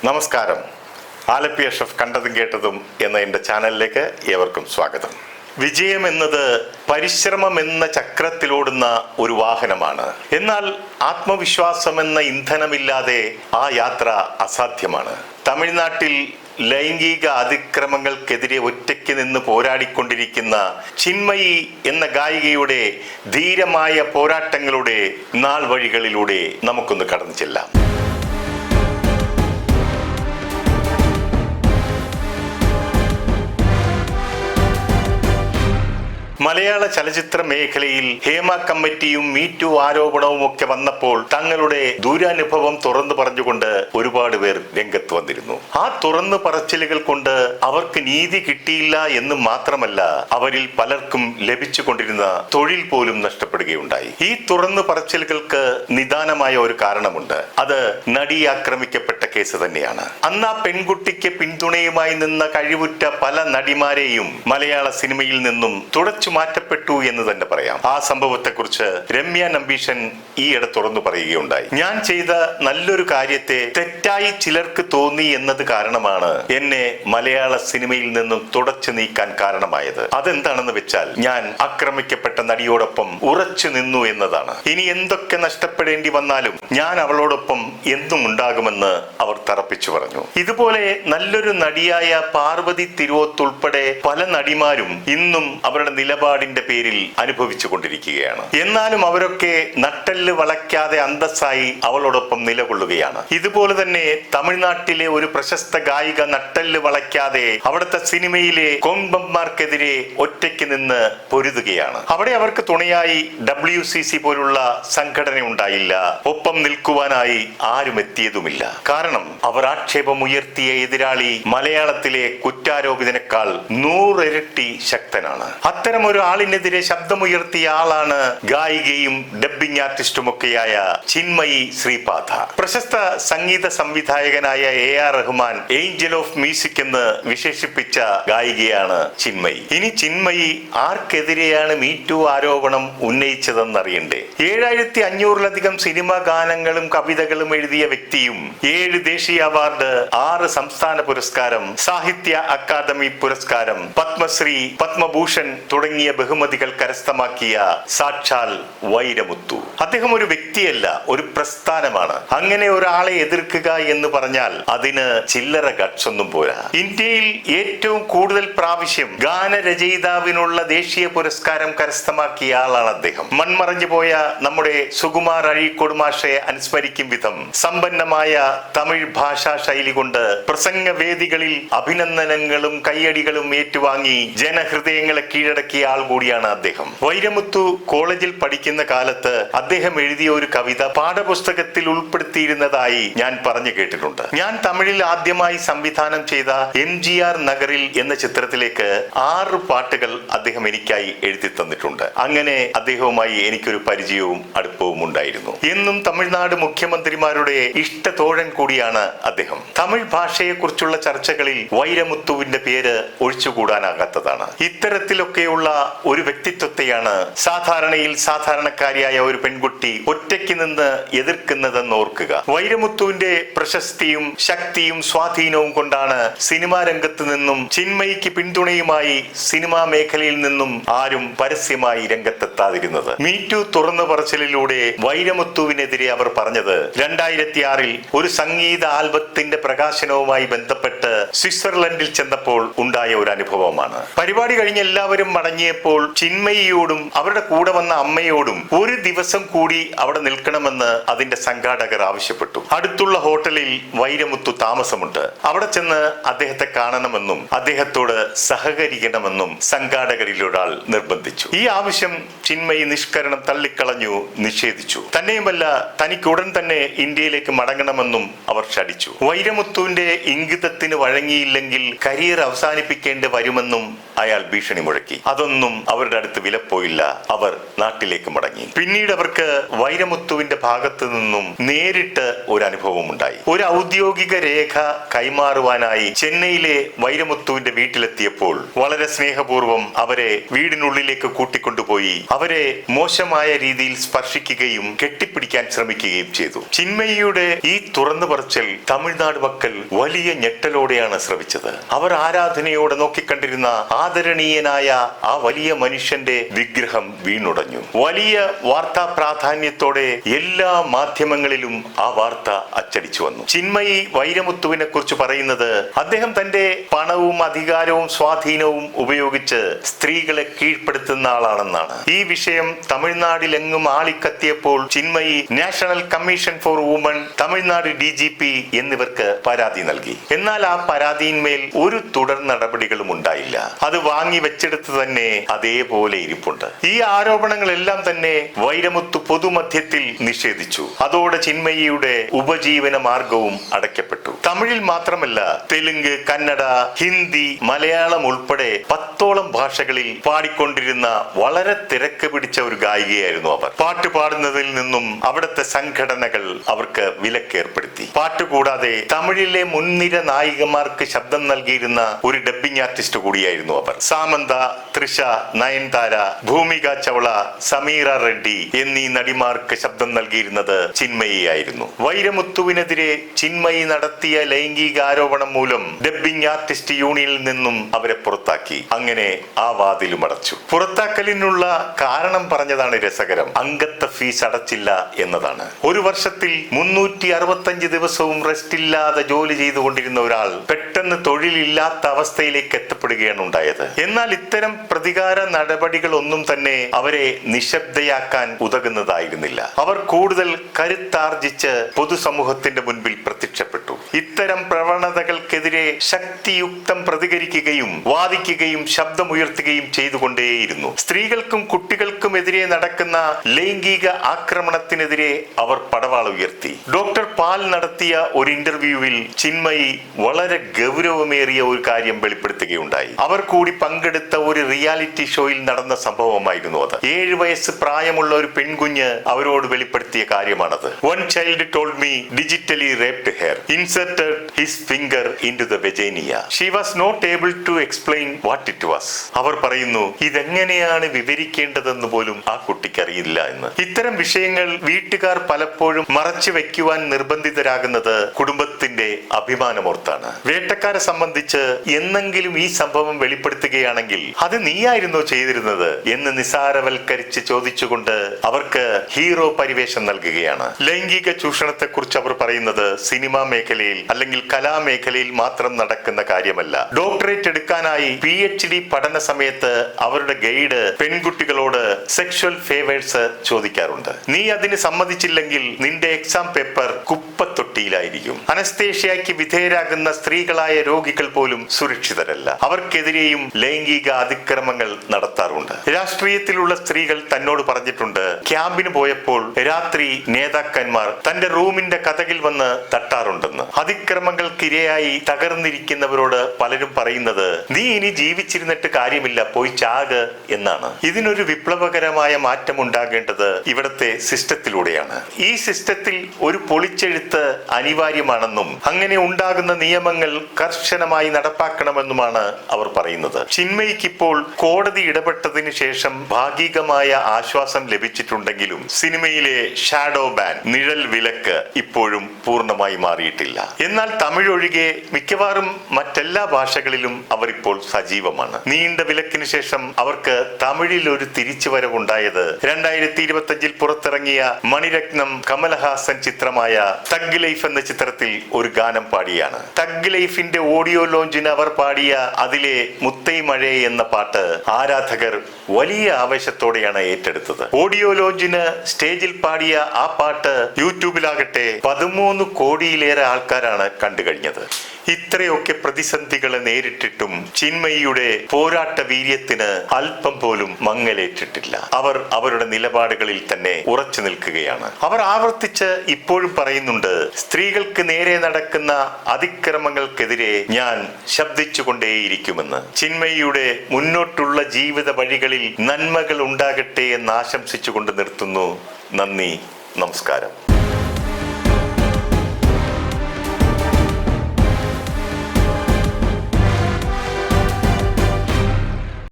നമസ്കാരം. ആലപ്പി അഷ്റഫ് കണ്ടതും കേട്ടതും എന്ന എൻ്റെ ചാനലിലേക്ക് ഏവർക്കും സ്വാഗതം. വിജയം എന്നത് പരിശ്രമം എന്ന ചക്രത്തിലോടുന്ന ഒരു വാഹനമാണ്. എന്നാൽ ആത്മവിശ്വാസം എന്ന ഇന്ധനമില്ലാതെ ആ യാത്ര അസാധ്യമാണ്. തമിഴ്നാട്ടിൽ ലൈംഗിക അതിക്രമങ്ങൾക്കെതിരെ ഒറ്റയ്ക്ക് നിന്ന് പോരാടിക്കൊണ്ടിരിക്കുന്ന ചിന്മയി എന്ന ഗായികയുടെ ധീരമായ പോരാട്ടങ്ങളുടെ നാൾ വഴികളിലൂടെ നമുക്കൊന്ന് കടന്നു ചെല്ലാം. മലയാള ചലച്ചിത്ര മേഖലയിൽ ഹേമ കമ്മിറ്റിയും മീറ്റു ആരോപണവും ഒക്കെ വന്നപ്പോൾ തങ്ങളുടെ ദുരനുഭവം തുറന്നു പറഞ്ഞുകൊണ്ട് ഒരുപാട് പേർ രംഗത്ത് വന്നിരുന്നു. ആ തുറന്നു പറച്ചിലുകൾ കൊണ്ട് അവർക്ക് നീതി കിട്ടിയില്ല എന്ന് മാത്രമല്ല, അവരിൽ പലർക്കും ലഭിച്ചുകൊണ്ടിരുന്ന തൊഴിൽ പോലും നഷ്ടപ്പെടുകയുണ്ടായി. ഈ തുറന്നു പറച്ചിലുകൾക്ക് നിദാനമായ ഒരു കാരണമുണ്ട്. അത് നടി ആക്രമിക്കപ്പെട്ട കേസ് തന്നെയാണ്. അന്ന് ആ പെൺകുട്ടിക്ക് പിന്തുണയുമായി നിന്ന കഴിവുറ്റ പല നടിമാരെയും മലയാള സിനിമയിൽ നിന്നും തുടച്ചു മാറ്റപ്പെട്ടു എന്ന് തന്നെ പറയാം. ആ സംഭവത്തെക്കുറിച്ച് രമ്യ നമ്പീശൻ ഈയിടെ തുറന്നു പറയുകയുണ്ടായി. ഞാൻ ചെയ്ത നല്ലൊരു കാര്യത്തെ തെറ്റായി ചിലർക്ക് തോന്നി എന്നത് കാരണമാണ് എന്നെ മലയാള സിനിമയിൽ നിന്നും തുടച്ചു നീക്കാൻ കാരണമായത്. അതെന്താണെന്ന് വെച്ചാൽ, ഞാൻ ആക്രമിക്കപ്പെട്ട നടിയോടൊപ്പം ഉറച്ചു നിന്നു എന്നതാണ്. ഇനി എന്തൊക്കെ നഷ്ടപ്പെടേണ്ടി വന്നാലും ഞാൻ അവളോടൊപ്പം എന്നും ഉണ്ടാകുമെന്ന് അവർ തറപ്പിച്ചു പറഞ്ഞു. ഇതുപോലെ നല്ലൊരു നടിയായ പാർവതി തിരുവോത്ത് ഉൾപ്പെടെ പല നടിമാരും ഇന്നും അവരുടെ നിലപാടിന്റെ പേരിൽ അനുഭവിച്ചു കൊണ്ടിരിക്കുകയാണ്. എന്നാലും അവരൊക്കെ നട്ടെല്ല് വളയ്ക്കാതെ അന്തസ്സായി അവളോടൊപ്പം നിലകൊള്ളുകയാണ്. ഇതുപോലെ തന്നെ തമിഴ്നാട്ടിലെ ഒരു പ്രശസ്ത ഗായിക നട്ടെല്ല് വളയ്ക്കാതെ അവിടുത്തെ സിനിമയിലെ കോമ്പന്മാർക്കെതിരെ ഒറ്റയ്ക്ക് നിന്ന് പൊരുതുകയാണ്. അവിടെ അവർക്ക് തുണയായി WCC പോലുള്ള സംഘടന ഉണ്ടായില്ല. ഒപ്പം നിൽക്കുവാനായി ആരും എത്തിയതുമില്ല. കാരണം അവർ ആക്ഷേപമുയർത്തിയ എതിരാളി മലയാളത്തിലെ കുറ്റാരോപിതനേക്കാൾ 100 ഇരട്ടി ശക്തനാണ്. അത്തരം ഒരു ആളിനെതിരെ ശബ്ദമുയർത്തിയ ആളാണ് ഗായികയും ഡബ്ബിംഗ് ആർട്ടിസ്റ്റുമൊക്കെയായ ചിന്മയി ശ്രീപാദ. പ്രശസ്ത സംഗീത സംവിധായകനായ AR Rahman Angel of music എന്ന് വിശേഷിപ്പിച്ച ഗായികയാണ് ചിന്മയി. ഇനി ചിന്മയി ആർക്കെതിരെയാണ് മീറ്റു ആരോപണം ഉന്നയിച്ചതെന്നറിയണ്ടേ? 7500-ലധികം സിനിമാ ഗാനങ്ങളും കവിതകളും എഴുതിയ വ്യക്തിയും 7 ദേശീയ അവാർഡ്, 6 സംസ്ഥാന പുരസ്കാരം, സാഹിത്യ അക്കാദമി പുരസ്കാരം, പത്മശ്രീ, പത്മഭൂഷൺ തുടങ്ങിയ ബഹുമതികൾ കരസ്ഥമാക്കിയ സാക്ഷാൽ വൈരമുത്തു. അദ്ദേഹം ഒരു വ്യക്തിയല്ല, ഒരു പ്രസ്ഥാനമാണ്. അങ്ങനെ ഒരാളെ എതിർക്കുക എന്ന് പറഞ്ഞാൽ അതിന് ചില്ലറ ഗട്സ് ഒന്നും പോരാ. ഇന്ത്യയിൽ ഏറ്റവും കൂടുതൽ പ്രാവശ്യം ഗാനരചയിതാവിനുള്ള ദേശീയ പുരസ്കാരം കരസ്ഥമാക്കിയ ആളാണ് അദ്ദേഹം. മൺമറഞ്ഞു പോയ നമ്മുടെ സുകുമാർ അഴീക്കോട് മാഷയെ അനുസ്മരിക്കും വിധം സമ്പന്നമായ തമിഴ് ഭാഷാ ശൈലി കൊണ്ട് പ്രസംഗവേദികളിൽ അഭിനന്ദനങ്ങളും കയ്യടികളും ഏറ്റുവാങ്ങി ജനഹൃദയങ്ങളെ കീഴടക്കിയ ആൾ കൂടിയാണ് അദ്ദേഹം. വൈരമുത്തു കോളേജിൽ പഠിക്കുന്ന കാലത്ത് അദ്ദേഹം എഴുതിയ ഒരു കവിത പാഠപുസ്തകത്തിൽ ഉൾപ്പെടുത്തിയിരുന്നതായി ഞാൻ പറഞ്ഞു കേട്ടിട്ടുണ്ട്. ഞാൻ തമിഴിൽ ആദ്യമായി സംവിധാനം ചെയ്ത MGR നഗറിൽ എന്ന ചിത്രത്തിലേക്ക് 6 പാട്ടുകൾ അദ്ദേഹം എനിക്കായി എഴുതി തന്നിട്ടുണ്ട്. അങ്ങനെ അദ്ദേഹവുമായി എനിക്കൊരു പരിചയവും അടുപ്പവും ഉണ്ടായിരുന്നു. എന്നും തമിഴ്നാട് മുഖ്യമന്ത്രിമാരുടെ ഇഷ്ടത്തോഴൻ കൂടിയാണ് അദ്ദേഹം. തമിഴ് ഭാഷയെക്കുറിച്ചുള്ള ചർച്ചകളിൽ വൈരമുത്തുവിന്റെ പേര് ഒഴിച്ചുകൂടാനാകാത്തതാണ്. ഇത്തരത്തിലൊക്കെയുള്ള ഒരു വ്യക്തിത്വത്തെയാണ് സാധാരണയിൽ സാധാരണക്കാരിയായ ഒരു പെൺകുട്ടി ഒറ്റയ്ക്ക് നിന്ന് എതിർക്കുന്നതെന്ന് ഓർക്കുക. വൈരമുത്തുവിന്റെ പ്രശസ്തിയും ശക്തിയും സ്വാധീനവും കൊണ്ടാണ് സിനിമാ രംഗത്ത് നിന്നും ചിന്മയിക്ക് പിന്തുണയുമായി സിനിമാ മേഖലയിൽ നിന്നും ആരും പരസ്യമായി രംഗത്തെത്താതിരുന്നത്. മീറ്റു തുറന്നു പറച്ചിലിലൂടെ വൈരമുത്തുവിനെതിരെ അവർ പറഞ്ഞത് 2006-ൽ ഒരു സംഗീത ആൽബത്തിന്റെ പ്രകാശനവുമായി ബന്ധപ്പെട്ട് സ്വിറ്റ്സർലൻഡിൽ ചെന്നപ്പോൾ ഉണ്ടായ ഒരു അനുഭവമാണ്. പരിപാടി കഴിഞ്ഞ് എല്ലാവരും മടങ്ങിയപ്പോൾ ചിന്മയിയോടും അവരുടെ കൂടെ വന്ന അമ്മയോടും ഒരു ദിവസം കൂടി അവിടെ നിൽക്കണമെന്ന് അതിന്റെ സംഘാടകർ ആവശ്യപ്പെട്ടു. അടുത്തുള്ള ഹോട്ടലിൽ വൈരമുത്തു താമസമുണ്ട്. അവിടെ ചെന്ന് അദ്ദേഹത്തെ കാണണമെന്നും അദ്ദേഹത്തോട് സഹകരിക്കണമെന്നും സംഘാടകരിൽ ഒരാൾ നിർബന്ധിച്ചു. ഈ ആവശ്യം ചിന്മയി നിഷ്കരണം തള്ളിക്കളഞ്ഞു, നിഷേധിച്ചു. തന്നെയുമല്ല, തനിക്ക് ഉടൻ തന്നെ ഇന്ത്യയിലേക്ക് മടങ്ങണമെന്നും അവർ ശഠിച്ചു. വൈരമുത്തുവിന്റെ ഇംഗിതത്തിന് വഴങ്ങിയില്ലെങ്കിൽ കരിയർ അവസാനിപ്പിക്കേണ്ടി വരുമെന്നും അയാൾ ഭീഷണി മുഴക്കി. അതൊന്നും അവരുടെ അടുത്ത് വിലപ്പോയില്ല. അവർ നാട്ടിലേക്ക് മടങ്ങി. പിന്നീട് അവർക്ക് വൈരമുത്തുവിന്റെ ഭാഗത്തു നിന്നും നേരിട്ട് ഒരു അനുഭവം ഉണ്ടായി. ഒരു ഔദ്യോഗിക രേഖ കൈമാറുവാനായി ചെന്നൈയിലെ വൈരമുത്തുവിന്റെ വീട്ടിലെത്തിയപ്പോൾ വളരെ സ്നേഹപൂർവ്വം അവരെ വീടിനുള്ളിലേക്ക് കൂട്ടിക്കൊണ്ടുപോയി അവരെ മോശമായ രീതിയിൽ സ്പർശിക്കുകയും കെട്ടിപ്പിടിക്കാൻ ശ്രമിക്കുകയും ചെയ്തു. ചിന്മയിയുടെ ഈ തുറന്നു പറച്ചിൽ തമിഴ്നാട് മക്കൾ വലിയ ഞെട്ടലോടെയാണ് ശ്രവിച്ചത്. അവർ ആരാധനയോടെ നോക്കിക്കണ്ടിരുന്ന ആദരണീയനായ ആ വലിയ മനുഷ്യന്റെ വിഗ്രഹം വീണുടഞ്ഞു. വലിയ വാർത്താ പ്രാധാന്യത്തോടെ എല്ലാ മാധ്യമങ്ങളിലും ആ വാർത്ത അച്ചടിച്ചു വന്നു. ചിന്മയി വൈരമുത്തുവിനെ കുറിച്ച് പറയുന്നത് അദ്ദേഹം തന്റെ പണവും അധികാരവും സ്വാധീനവും ഉപയോഗിച്ച് സ്ത്രീകളെ കീഴ്പ്പെടുത്തുന്ന ആളാണെന്നാണ്. ഈ വിഷയം തമിഴ്നാട്ടിലെങ്ങും ആളിക്കത്തിയപ്പോൾ Chinmayi national commission for women, Tamil Nadu DGP എന്നിവർക്ക് പരാതി നൽകി. എന്നാൽ ആ പരാതിയിന്മേൽ ഒരു തുടർ നടപടികളും ഉണ്ടായില്ല. അത് വാങ്ങി വെച്ചെടുത്ത് തന്നെ അതേപോലെ ഇരിപ്പുണ്ട്. ഈ ആരോപണങ്ങളെല്ലാം തന്നെ വൈരമുത്തു പൊതുമധ്യത്തിൽ നിഷേധിച്ചു. അതോടെ ചിന്മയിയുടെ ഉപജീവന മാർഗവും അടയ്ക്കപ്പെട്ടു. തമിഴിൽ മാത്രമല്ല, തെലുങ്ക്, കന്നഡ, ഹിന്ദി, മലയാളം ഉൾപ്പെടെ 10ഓളം ഭാഷകളിൽ പാടിക്കൊണ്ടിരുന്ന വളരെ തിരക്ക് പിടിച്ച ഒരു ഗായികയായിരുന്നു അവർ. പാട്ട് പാടുന്നതിൽ നിന്നും അവിടുത്തെ സംഘടനകൾ അവർക്ക് വിലക്കേർപ്പെടുത്തി. പാട്ടുകൂടാതെ തമിഴിലെ മുൻനിര നായികമാർക്ക് ശബ്ദം നൽകിയിരുന്ന ഒരു ഡബ്ബിംഗ് ആർട്ടിസ്റ്റ് കൂടിയായിരുന്നു അവർ. സാമന്ത, തൃഷ, നയൻതാര, ഭൂമിക ചൗള, സമീറ റെഡ്ഡി എന്നീ നടിമാർക്ക് ശബ്ദം നൽകിയിരുന്നത് ചിന്മയിയായിരുന്നു. വൈരമുത്തുവിനെതിരെ ചിന്മയി നടത്തിയ ലൈംഗിക ആരോപണം മൂലം ഡബ്ബിംഗ് ആർട്ടിസ്റ്റ് യൂണിയനിൽ നിന്നും അവരെ പുറത്താക്കി. അങ്ങനെ ആ വാതിലും അടച്ചു. പുറത്താക്കലിനുള്ള കാരണം പറഞ്ഞതാണ് രസകരം. അംഗത്വ ഫീസ് അടച്ചില്ല എന്നതാണ്. ഒരു വർഷത്തിൽ 365 ദിവസവും റെസ്റ്റ് ഇല്ലാതെ ജോലി ചെയ്തുകൊണ്ടിരുന്ന ഒരാൾ പെട്ടെന്ന് തൊഴിലില്ലാത്ത അവസ്ഥയിലേക്ക് എത്തപ്പെടുകയാണ് ഉണ്ടായത്. എന്നാൽ ഇത്തരം പ്രതികാര നടപടികളൊന്നും തന്നെ അവരെ നിശബ്ദയാക്കാൻ ഉതകുന്നതായിരുന്നില്ല. അവർ കൂടുതൽ കരുത്താർജിച്ച് പൊതുസമൂഹത്തിന്റെ മുൻപിൽ പ്രത്യക്ഷപ്പെട്ടു. ഇത്തരം പ്രവണതകൾക്കെതിരെ ശക്തിയുക്തം പ്രതികരിക്കുകയും വാദിക്കുകയും ശബ്ദമുയർത്തുകയും ചെയ്തുകൊണ്ടേയിരുന്നു. സ്ത്രീകൾക്കും കുട്ടികൾക്കുമെതിരെ നടക്കുന്ന ലൈംഗിക ആക്രമണത്തിനെതിരെ അവർ പടവാൾ ഉയർത്തി. ഡോക്ടർ പാൽ നടത്തിയ ഒരു ഇന്റർവ്യൂവിൽ ചിന്മയി വളരെ ഗൗരവമേറിയ ഒരു കാര്യം വെളിപ്പെടുത്തുകയുണ്ടായി. അവർ കൂടി പങ്കെടുത്ത ഒരു റിയാലിറ്റി ഷോയിൽ നടന്ന സംഭവമായിരുന്നു അത്. 7 വയസ്സ് പ്രായമുള്ള ഒരു പെൺകുഞ്ഞ് അവരോട് വെളിപ്പെടുത്തിയ കാര്യമാണത്. One child told me digitally raped her, inserted his finger into the vagina. She was not able to explain what it was. അവർ പറയുന്നു, ഇതെങ്ങനെയാണ് വിവരിക്കേണ്ടതെന്ന് പോലും ആ കുട്ടിക്ക് അറിയില്ല എന്ന്. ഇത്തരം വിഷയങ്ങൾ വീട്ടുകാർ പലപ്പോഴും മറച്ചു വെക്കുവാൻ നിർബന്ധിതരാകുന്നത് കുടുംബത്തിന്റെ അഭിമാനമോർത്താണ്. വേട്ടക്കാരെ സംബന്ധിച്ച് എന്നെങ്കിലും ഈ സംഭവം വെളിപ്പെടുത്തുകയാണെങ്കിൽ അത് നീയായിരുന്നോ ചെയ്തിരുന്നത് എന്ന് നിസാരവൽക്കരിച്ച് ചോദിച്ചുകൊണ്ട് അവർക്ക് ഹീറോ പരിവേഷം നൽകുകയാണ്. ലൈംഗിക ചൂഷണത്തെ കുറിച്ച് അവർ പറയുന്നത് സിനിമാ മേഖലയിൽ അല്ലെങ്കിൽ കലാമേഖലയിൽ മാത്രം നടക്കുന്ന കാര്യമല്ല. ഡോക്ടറേറ്റ് എടുക്കാനായി PhD പഠന സമയത്ത് അവരുടെ ഗൈഡ് പെൺകുട്ടികളോട് സെക്ഷൽ ഫേവേഴ്സ് ചോദിക്കാറുണ്ട്. നീ അതിന് സമ്മതിച്ചില്ലെങ്കിൽ നിന്റെ എക്സാം പേപ്പർ കുപ്പത്തൊട്ടിയിലായിരിക്കും. അനസ്തേഷ്യയ്ക്ക് വിധേയരാകുന്ന സ്ത്രീകളായ രോഗികൾ പോലും സുരക്ഷിതരല്ല. അവർക്കെതിരെയും ലൈംഗിക അതിക്രമങ്ങൾ നടത്താറുണ്ട്. രാഷ്ട്രീയത്തിലുള്ള സ്ത്രീകൾ തന്നോട് പറഞ്ഞിട്ടുണ്ട്, ക്യാമ്പിന് പോയപ്പോൾ രാത്രി നേതാക്കന്മാർ തന്റെ റൂമിന്റെ കതകിൽ വന്ന് തട്ടാറുണ്ടെന്ന്. അതിക്രമങ്ങൾക്കിരയായി തകർന്നിരിക്കുന്നവരോട് പലരും പറയുന്നത്, നീ ഇനി ജീവിച്ചിരുന്നിട്ട് കാര്യമില്ല, പോയി ചാക് എന്നാണ്. ഇതിനൊരു വിപ്ലവകരമായ മാറ്റം ഉണ്ടാകേണ്ടത് ഇവിടത്തെ സിസ്റ്റത്തിലൂടെയാണ്. ഈ സിസ്റ്റത്തിൽ ഒരു പൊളിച്ചെഴുത്ത് അനിവാര്യമാണെന്നും അങ്ങനെ ഉണ്ടാകുന്ന നിയമങ്ങൾ കർശനമായി നടപ്പാക്കണമെന്നുമാണ് അവർ പറയുന്നത്. ചിന്മയിക്കിപ്പോൾ കോടതി ഇടപെട്ടതിന് ശേഷം ഭാഗികമായ ആശ്വാസം ലഭിച്ചിട്ടുണ്ടെങ്കിലും സിനിമയിലെ ഷാഡോ ബാൻ, നിഴൽ വിലക്ക് ഇപ്പോഴും പൂർണ്ണമായി മാറിയിട്ടില്ല. എന്നാൽ തമിഴ് ഒഴികെ മിക്കവാറും മറ്റെല്ലാ ഭാഷകളിലും അവർ ഇപ്പോൾ സജീവമാണ്. നീണ്ട വിലക്കിന് ശേഷം അവർക്ക് തമിഴിൽ ഒരു തിരിച്ചുവരവുണ്ടായത് 2025 പുറത്തിറങ്ങിയ മണിരത്നം കമലഹാസൻ ചിത്രമായ തഗ് ലൈഫ് എന്ന ചിത്രത്തിൽ ഒരു ഗാനം പാടിയാണ്. തഗ് ലൈഫിന്റെ ഓഡിയോ ലോഞ്ചിന് അവർ പാടിയ അതിലെ മുത്തൈ മഴേ എന്ന പാട്ട് ആരാധകർ വലിയ ആവേശത്തോടെയാണ് ഏറ്റെടുത്തത്. ഓഡിയോ ലോഞ്ചിന് സ്റ്റേജിൽ പാടിയ ആ പാട്ട് യൂട്യൂബിലാകട്ടെ 13 കോടിയിലേറെ ആൾക്കാരാണ് കണ്ടു കഴിഞ്ഞത്. ഇത്രയൊക്കെ പ്രതിസന്ധികളെ നേരിട്ടിട്ടും ചിന്മയിയുടെ പോരാട്ട വീര്യത്തിന് അല്പം പോലും മങ്ങലേറ്റിട്ടില്ല. അവർ അവരുടെ നിലപാടുകളിൽ തന്നെ ഉറച്ചു നിൽക്കുകയാണ്. അവർ ആവർത്തിച്ച് ഇപ്പോഴും പറയുന്നുണ്ട്, സ്ത്രീകൾക്ക് നേരെ നടക്കുന്ന അതിക്രമങ്ങൾക്കെതിരെ ഞാൻ ശബ്ദിച്ചുകൊണ്ടേയിരിക്കുമെന്ന്. ചിന്മയിയുടെ മുന്നോട്ടുള്ള ജീവിത വഴികളിൽ നന്മകൾ ഉണ്ടാകട്ടെ എന്ന് ആശംസിച്ചുകൊണ്ട് നിർത്തുന്നു. നന്ദി, നമസ്കാരം.